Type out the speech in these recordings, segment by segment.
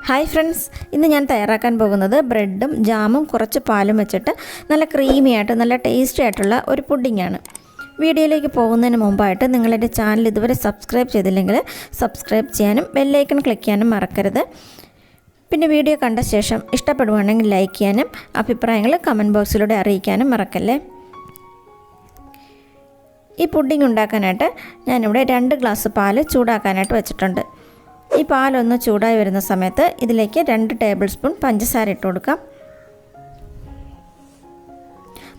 Hi friends, ഇന്ന് ഞാൻ തയ്യാറാക്കാൻ പോകുന്നത് ബ്രെഡും ജാമും കുറച്ച് പാലും വെച്ചിട്ട് നല്ല ക്രീമി ആയിട്ട് നല്ല ടേസ്റ്റി ആയിട്ടുള്ള ഒരു പുഡിങ്ങാണ്. വീഡിയോയിലേക്ക് പോകുന്നതിന് മുമ്പായിട്ട് നിങ്ങളുടെ ചാനൽ ഇതുവരെ സബ്സ്ക്രൈബ് ചെയ്തില്ലെങ്കിൽ സബ്സ്ക്രൈബ് ചെയ്യാനും ബെല്ലൈക്കൺ ക്ലിക്ക് ചെയ്യാനും മറക്കരുത്. പിന്നെ വീഡിയോ കണ്ട ശേഷം ഇഷ്ടപ്പെടുവാണെങ്കിൽ ലൈക്ക് ചെയ്യാനും അഭിപ്രായങ്ങൾ കമൻറ്റ് ബോക്സിലൂടെ അറിയിക്കാനും മറക്കല്ലേ. ഈ പുഡിംഗ് ഉണ്ടാക്കാനായിട്ട് ഞാനിവിടെ 2 ഗ്ലാസ് പാല് ചൂടാക്കാനായിട്ട് വെച്ചിട്ടുണ്ട്. ഈ പാലൊന്ന് ചൂടായി വരുന്ന സമയത്ത് ഇതിലേക്ക് 2 ടേബിൾ സ്പൂൺ പഞ്ചസാര ഇട്ട് കൊടുക്കാം.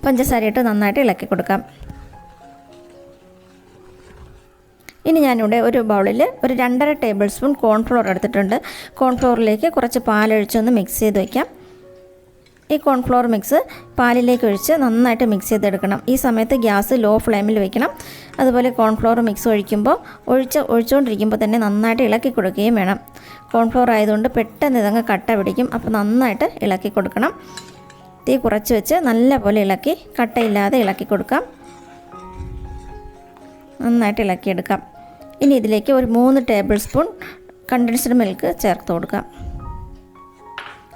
പഞ്ചസാര ഇട്ട് നന്നായിട്ട് ഇളക്കി കൊടുക്കാം. ഇനി ഞാനിവിടെ ഒരു ബൗളിൽ ഒരു 2.5 ടേബിൾ സ്പൂൺ കോൺഫ്ലോർ എടുത്തിട്ടുണ്ട്. കോൺഫ്ലോറിലേക്ക് കുറച്ച് പാലൊഴിച്ചൊന്ന് മിക്സ് ചെയ്ത് വയ്ക്കാം. ഈ കോൺഫ്ലോർ മിക്സ് പാലിലേക്ക് ഒഴിച്ച് നന്നായിട്ട് മിക്സ് ചെയ്തെടുക്കണം. ഈ സമയത്ത് ഗ്യാസ് ലോ ഫ്ലെയിമിൽ വയ്ക്കണം. അതുപോലെ കോൺഫ്ലോർ മിക്സ് ഒഴിച്ചുകൊണ്ടിരിക്കുമ്പോൾ തന്നെ നന്നായിട്ട് ഇളക്കി കൊടുക്കുകയും വേണം. കോൺഫ്ലോർ ആയതുകൊണ്ട് പെട്ടെന്ന് ഇതങ്ങ് കട്ട പിടിക്കും. അപ്പോൾ നന്നായിട്ട് ഇളക്കി കൊടുക്കണം. തീ കുറച്ച് വെച്ച് നല്ലപോലെ ഇളക്കി കട്ടയില്ലാതെ ഇളക്കി കൊടുക്കാം. നന്നായിട്ട് ഇളക്കിയെടുക്കാം. ഇനി ഇതിലേക്ക് ഒരു 3 ടേബിൾ സ്പൂൺ കണ്ടൻസ്ഡ് മിൽക്ക് ചേർത്ത് കൊടുക്കാം.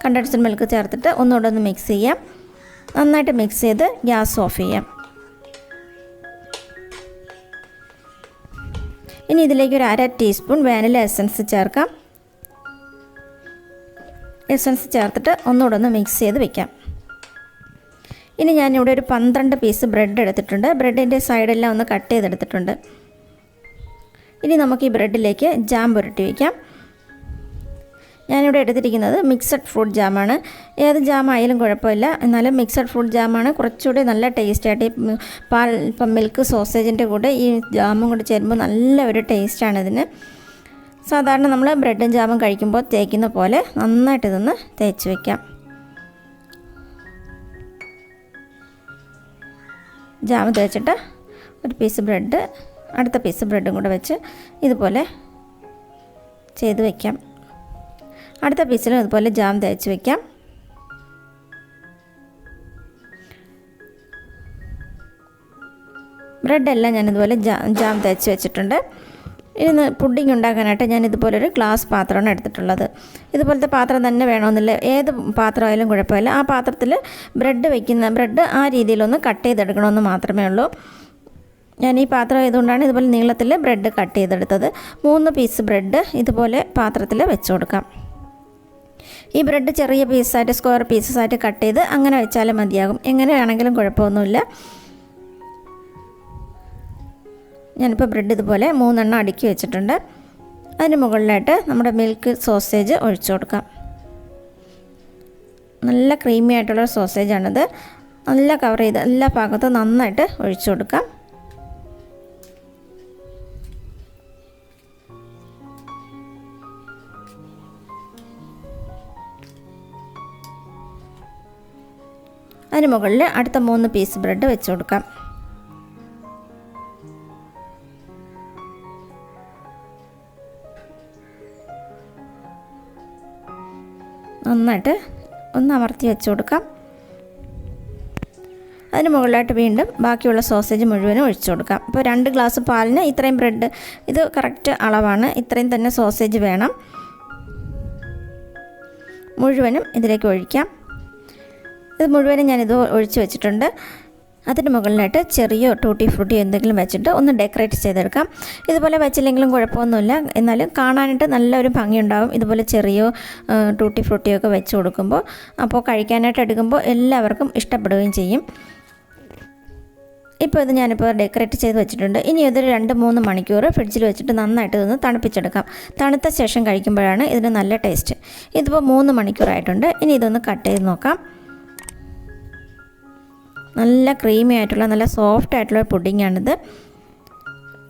കണ്ടൻസ്ഡ് മിൽക്ക് ചേർത്തിട്ട് ഒന്നുകൂടെ ഒന്ന് മിക്സ് ചെയ്യാം. നന്നായിട്ട് മിക്സ് ചെയ്ത് ഗ്യാസ് ഓഫ് ചെയ്യാം. ഇനി ഇതിലേക്ക് ഒരു 1/2 ടീസ്പൂൺ വാനില എസൻസ് ചേർക്കാം. എസൻസ് ചേർത്തിട്ട് ഒന്നുകൂടെ ഒന്ന് മിക്സ് ചെയ്ത് വെക്കാം. ഇനി ഞാനിവിടെ ഒരു 12 പീസ് ബ്രെഡ് എടുത്തിട്ടുണ്ട്. ബ്രെഡിൻ്റെ സൈഡെല്ലാം ഒന്ന് കട്ട് ചെയ്തെടുത്തിട്ടുണ്ട്. ഇനി നമുക്ക് ഈ ബ്രെഡിലേക്ക് ജാം പുരട്ടി വയ്ക്കാം. ഞാനിവിടെ എടുത്തിരിക്കുന്നത് മിക്സഡ് ഫ്രൂട്ട് ജാമാണ്. ഏത് ജാം ആയാലും കുഴപ്പമില്ല, എന്നാലും മിക്സഡ് ഫ്രൂട്ട് ജാമാണ് കുറച്ചുകൂടി നല്ല ടേസ്റ്റ് ആയിട്ട്. ഇപ്പം മിൽക്ക് സോസേജിൻ്റെ കൂടെ ഈ ജാമും കൂടി ചേരുമ്പോൾ നല്ല ഒരു ടേസ്റ്റാണ് ഇതിന്. സാധാരണ നമ്മൾ ബ്രെഡും ജാമും കഴിക്കുമ്പോൾ തേക്കുന്ന പോലെ നന്നായിട്ട് ഇതൊന്ന് തേച്ച് വയ്ക്കാം. ജാം തേച്ചിട്ട് ഒരു പീസ് ബ്രെഡ് അടുത്ത പീസ് ബ്രെഡും കൂടെ വെച്ച് ഇതുപോലെ ചെയ്ത് വയ്ക്കാം. അടുത്ത പീസിലും ഇതുപോലെ ജാം തേച്ച് വയ്ക്കാം. ബ്രെഡെല്ലാം ഞാനിതുപോലെ ജാം തേച്ച് വെച്ചിട്ടുണ്ട്. ഇനി പുഡിംഗ് ഉണ്ടാക്കാനായിട്ട് ഞാൻ ഇതുപോലൊരു ഗ്ലാസ് പാത്രമാണ് എടുത്തിട്ടുള്ളത്. ഇതുപോലത്തെ പാത്രം തന്നെ വേണമെന്നില്ല, ഏത് പാത്രമായാലും കുഴപ്പമില്ല. ആ പാത്രത്തിൽ ബ്രെഡ് ആ രീതിയിലൊന്ന് കട്ട് ചെയ്തെടുക്കണമെന്ന് മാത്രമേ ഉള്ളൂ. ഞാൻ ഈ പാത്രം ആയതുകൊണ്ടാണ് ഇതുപോലെ നീളത്തിൽ ബ്രെഡ് കട്ട് ചെയ്തെടുത്തത്. 3 പീസ് ബ്രെഡ് ഇതുപോലെ പാത്രത്തിൽ വെച്ച് കൊടുക്കാം. ഈ ബ്രെഡ് ചെറിയ പീസായിട്ട് സ്ക്വയർ പീസസായിട്ട് കട്ട് ചെയ്ത് അങ്ങനെ വെച്ചാലും മതിയാകും. എങ്ങനെ വേണമെങ്കിലും കുഴപ്പമൊന്നുമില്ല. ഞാനിപ്പോൾ ബ്രെഡ് ഇതുപോലെ 3 എണ്ണം അടുക്കി വെച്ചിട്ടുണ്ട്. അതിന് മുകളിലായിട്ട് നമ്മുടെ മിൽക്ക് സോസേജ് ഒഴിച്ചു കൊടുക്കാം. നല്ല ക്രീമി ആയിട്ടുള്ള സോസേജാണിത്. നല്ല കവർ ചെയ്ത് എല്ലാ ഭാഗത്തും നന്നായിട്ട് ഒഴിച്ചു കൊടുക്കാം. അതിന് മുകളിൽ അടുത്ത 3 പീസ് ബ്രെഡ് വെച്ച് കൊടുക്കാം. നന്നായിട്ട് ഒന്ന് അമർത്തി വെച്ച് കൊടുക്കാം. അതിന് മുകളിലായിട്ട് വീണ്ടും ബാക്കിയുള്ള സോസേജ് മുഴുവനും ഒഴിച്ചു കൊടുക്കാം. ഇപ്പോൾ 2 ഗ്ലാസ് പാലിന് ഇത്രയും ബ്രെഡ്, ഇത് കറക്റ്റ് അളവാണ്. ഇത്രയും തന്നെ സോസേജ് വേണം. മുഴുവനും ഇതിലേക്ക് ഒഴിക്കാം. ഇത് മുഴുവനും ഞാനിത് ഒഴിച്ച് വെച്ചിട്ടുണ്ട്. അതിന് മുകളിലായിട്ട് ചെറിയോ ടൂട്ടി ഫ്രൂട്ടിയോ എന്തെങ്കിലും വെച്ചിട്ട് ഒന്ന് ഡെക്കറേറ്റ് ചെയ്തെടുക്കാം. ഇതുപോലെ വെച്ചില്ലെങ്കിലും കുഴപ്പമൊന്നുമില്ല, എന്നാലും കാണാനായിട്ട് നല്ലൊരു ഭംഗിയുണ്ടാകും. ഇതുപോലെ ചെറിയോ ടൂട്ടി ഫ്രൂട്ടിയോ ഒക്കെ വെച്ച് കൊടുക്കുമ്പോൾ അപ്പോൾ കഴിക്കാനായിട്ട് എടുക്കുമ്പോൾ എല്ലാവർക്കും ഇഷ്ടപ്പെടുകയും ചെയ്യും. ഇപ്പോൾ ഇത് ഞാനിപ്പോൾ ഡെക്കറേറ്റ് ചെയ്ത് വെച്ചിട്ടുണ്ട്. ഇനി ഇതൊരു 2-3 മണിക്കൂർ ഫ്രിഡ്ജിൽ വെച്ചിട്ട് നന്നായിട്ട് ഇതൊന്ന് തണുപ്പിച്ചെടുക്കാം. തണുത്ത ശേഷം കഴിക്കുമ്പോഴാണ് ഇതിന് നല്ല ടേസ്റ്റ്. ഇതിപ്പോൾ 3 മണിക്കൂറായിട്ടുണ്ട്. ഇനി ഇതൊന്ന് കട്ട് ചെയ്ത് നോക്കാം. നല്ല ക്രീമി ആയിട്ടുള്ള നല്ല സോഫ്റ്റ് ആയിട്ടുള്ള പുഡിങ്ങാണിത്.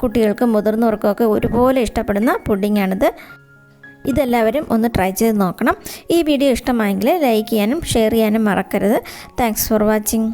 കുട്ടികൾക്കും മുതിർന്നവർക്കൊക്കെ ഒരുപോലെ ഇഷ്ടപ്പെടുന്ന പുഡിങ്ങാണിത്. ഇതെല്ലാവരും ഒന്ന് ട്രൈ ചെയ്ത് നോക്കണം. ഈ വീഡിയോ ഇഷ്ടമായെങ്കിൽ ലൈക്ക് ചെയ്യാനും ഷെയർ ചെയ്യാനും മറക്കരുത്. Thanks for watching.